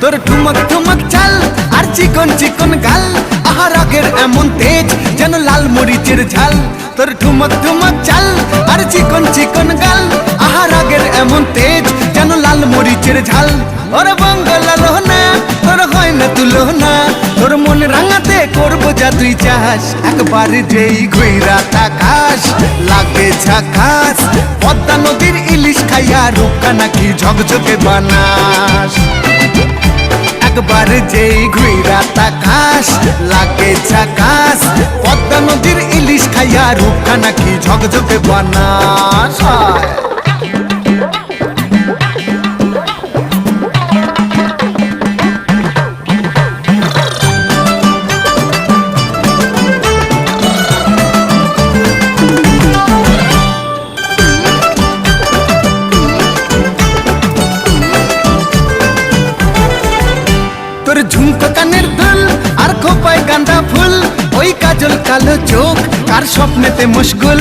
তোর ঠুমক ঠুমক চাল আর চিকন চিকন গাল, আহা রাগের এমন তেজ যেন লাল মরিচের ঝাল। তোর ঠুমক ঠুমক চাল আর চিকন চিকন গাল, আহা রাগের এমন তেজ যেন লাল মরিচের ঝাল। ওরে বঙ্গলা লোহনা তোর হয় না তুলনা, তোর মন রাঙাতে করবো যা তুই চাস। একবার যেই ঘুইরা তাকাস লাগে ঝাকাস, পদ্মা নদীর ইলিশ খাইয়া রূপকা নাকি ঝকঝকে বানাস। একবার যেই ঘুইরা তাকাস লাগে ঝাকাস, পদ্মা নদীর ইলিশ খাইয়া রূপকা নাকি ঝকঝকে বানাস। তোর ঝুমকো কানের দুল আর খোপায় গাঁদা ফুল, ওই কাজল কালো চোখ কার স্বপ্নেতে মুশগুল।